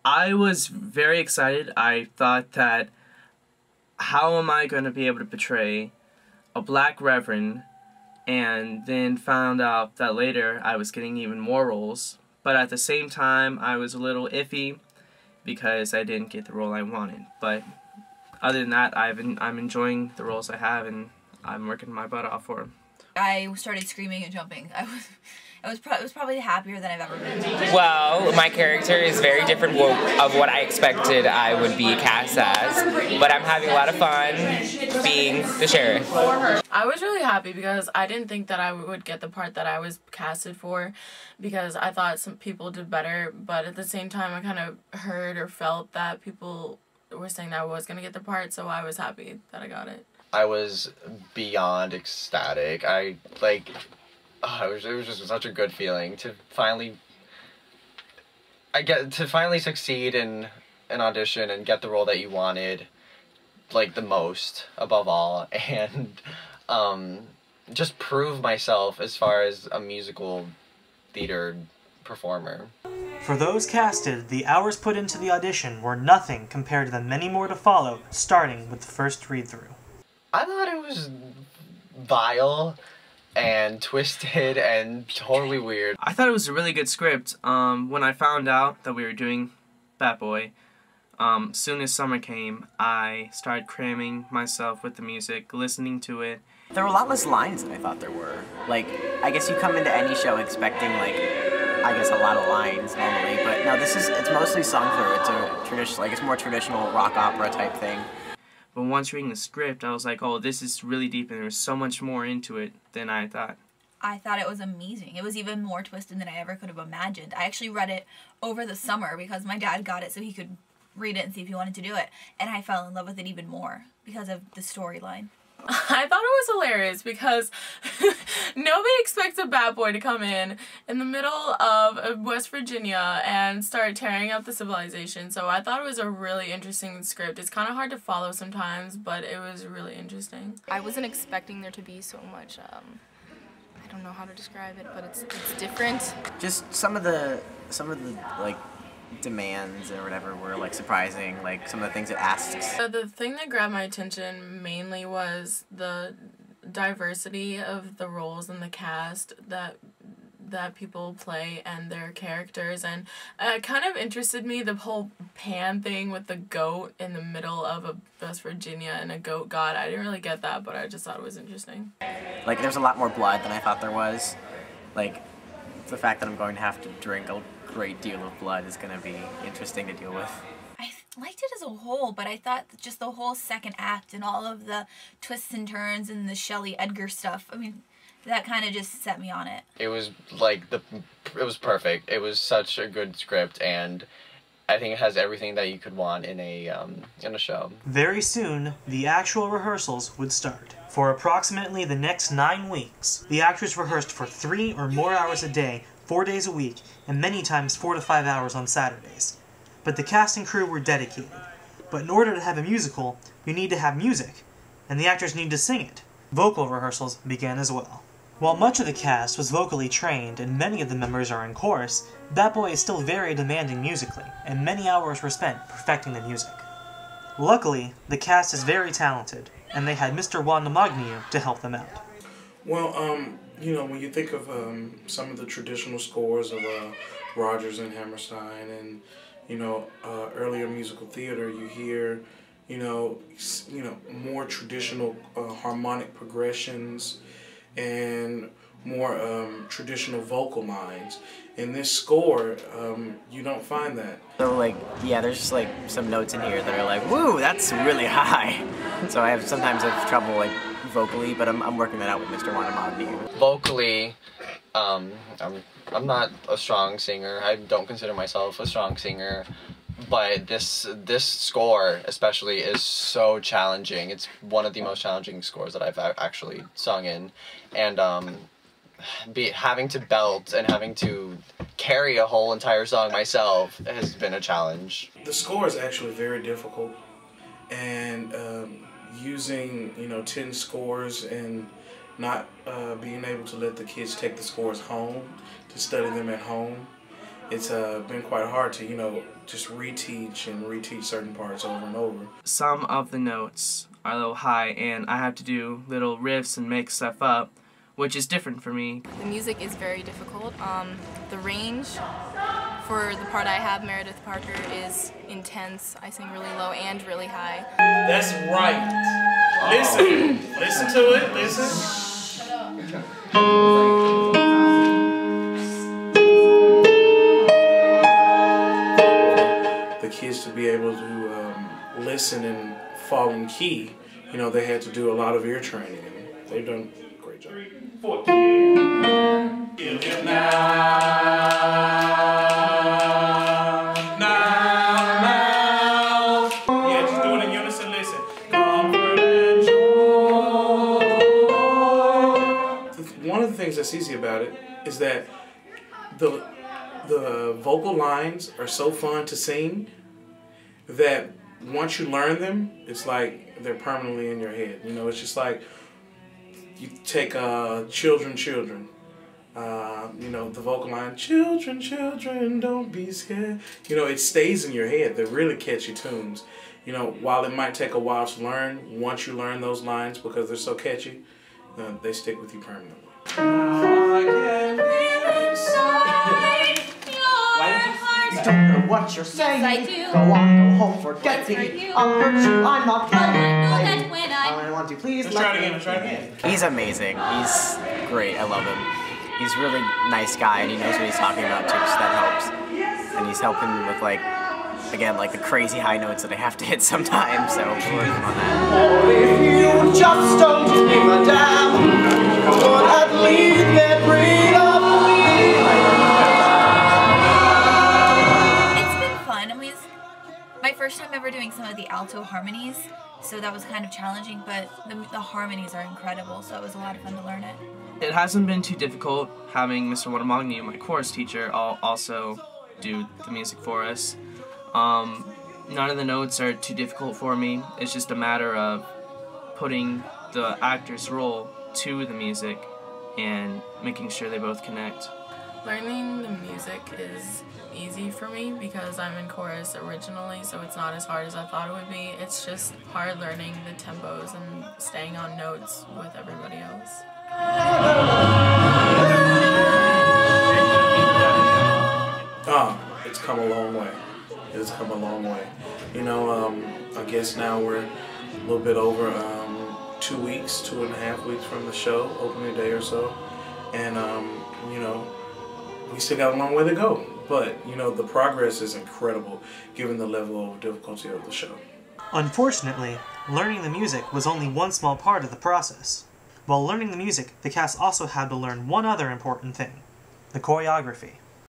I was very excited. I thought that, how am I going to be able to portray a black reverend, and then found out that later I was getting even more roles. But at the same time, I was a little iffy because I didn't get the role I wanted. But other than that, I'm enjoying the roles I have, and I'm working my butt off for them. I started screaming and jumping. It was probably happier than I've ever been. Well, my character is very different of what I expected I would be cast as, but I'm having a lot of fun being the sheriff. I was really happy because I didn't think that I would get the part that I was casted for, because I thought some people did better, but at the same time I kind of heard or felt that people were saying that I was going to get the part, so I was happy that I got it. I was beyond ecstatic. It was just such a good feeling to finally succeed in an audition and get the role that you wanted, like, the most above all, and just prove myself as far as a musical theater performer. For those casted, the hours put into the audition were nothing compared to the many more to follow, starting with the first read-through. I thought it was vile and twisted and totally weird. I thought it was a really good script. When I found out that we were doing Bat Boy, soon as summer came, I started cramming myself with the music, listening to it. There were a lot less lines than I thought there were. Like, I guess you come into any show expecting, like, I guess a lot of lines normally, but no, it's mostly sung through. It's a traditional, like, it's more traditional rock opera type thing. But once reading the script, I was like, oh, this is really deep, and there's so much more into it than I thought. I thought it was amazing. It was even more twisted than I ever could have imagined. I actually read it over the summer because my dad got it so he could read it and see if he wanted to do it. And I fell in love with it even more because of the storyline. I thought it was hilarious because nobody expects a bad boy to come in the middle of West Virginia and start tearing up the civilization. So I thought it was a really interesting script. It's kind of hard to follow sometimes, but it was really interesting. I wasn't expecting there to be so much, I don't know how to describe it, but it's different. Just some of the like demands or whatever were like surprising, like some of the things it asks. The thing that grabbed my attention mainly was the diversity of the roles in the cast that people play and their characters, and it kind of interested me, the whole Pan thing with the goat in the middle of a West Virginia and a goat god. I didn't really get that, but I just thought it was interesting. Like, there's a lot more blood than I thought there was. Like, the fact that I'm going to have to drink a great deal of blood is going to be interesting to deal with. I liked it as a whole, but I thought just the whole second act and all of the twists and turns and the Shelley Edgar stuff, I mean, that kind of just set me on it. It was like it was perfect. It was such a good script, and I think it has everything that you could want in a show. Very soon, the actual rehearsals would start. For approximately the next 9 weeks, the actors rehearsed for 3 or more hours a day, 4 days a week, and many times 4 to 5 hours on Saturdays. But the cast and crew were dedicated. But in order to have a musical, you need to have music, and the actors need to sing it. Vocal rehearsals began as well. While much of the cast was vocally trained and many of the members are in chorus, Bat Boy is still very demanding musically, and many hours were spent perfecting the music. Luckily, the cast is very talented, and they had Mr. Wandamagniu to help them out. Well, you know, when you think of some of the traditional scores of Rodgers and Hammerstein and, you know, earlier musical theater, you hear, you know, more traditional harmonic progressions and more traditional vocal lines. In this score, you don't find that. So, like, yeah, there's just like some notes in here that are like, woo, that's really high. So I sometimes have trouble like vocally, but I'm working that out with Mr. Wandamagniu. Vocally, I'm not a strong singer. I don't consider myself a strong singer, but this score especially is so challenging. It's one of the most challenging scores that I've actually sung in, and having to belt and having to carry a whole entire song myself has been a challenge. The score is actually very difficult, and using 10 scores and not being able to let the kids take the scores home to study them at home it's been quite hard to, you know, just reteach and reteach certain parts over and over. Some of the notes are a little high, and I have to do little riffs and make stuff up, which is different for me. The music is very difficult. The range for the part I have, Meredith Parker, is intense. I sing really low and really high. That's right. Listen. Listen to it. Listen. The kids to be able to listen and fall in key, you know, they had to do a lot of ear training, and they've done a great job. 14. Yeah, just do it in unison. Listen. Comfort and joy. One of the things that's easy about it is that the vocal lines are so fun to sing that once you learn them, it's like they're permanently in your head. You know, it's just like you take Children, Children. You know, the vocal line, children, children, don't be scared. You know, it stays in your head. They're really catchy tunes. You know, while it might take a while to learn, once you learn those lines because they're so catchy, they stick with you permanently. You don't know what you're saying. Yes, I do. Go on, go home, forget me. I'll hurt you, I'm not playing. I want to please Let's try it again, let's try it again. He's amazing. He's great. I love him. He's a really nice guy, and he knows what he's talking about too, so that helps. And he's helping with, like, again, like the crazy high notes that I have to hit sometimes, so we're working on that. Or if you just don't give a damn, but at least get rid of me. It's been fun. I mean, it's my first time ever doing some of the alto harmonies, so that was kind of challenging, but the harmonies are incredible, so it was a lot of fun to learn it. It hasn't been too difficult having Mr. Watamagni, my chorus teacher, also do the music for us. None of the notes are too difficult for me. It's just a matter of putting the actor's role to the music and making sure they both connect. Learning the music is easy for me because I'm in chorus originally, so it's not as hard as I thought it would be. It's just hard learning the tempos and staying on notes with everybody else. It's come a long way. It's come a long way. You know, I guess now we're a little bit over 2 weeks, 2.5 weeks from the show, opening day or so. And, you know, we still got a long way to go. But, you know, the progress is incredible given the level of difficulty of the show. Unfortunately, learning the music was only one small part of the process. While learning the music, the cast also had to learn one other important thing: the choreography.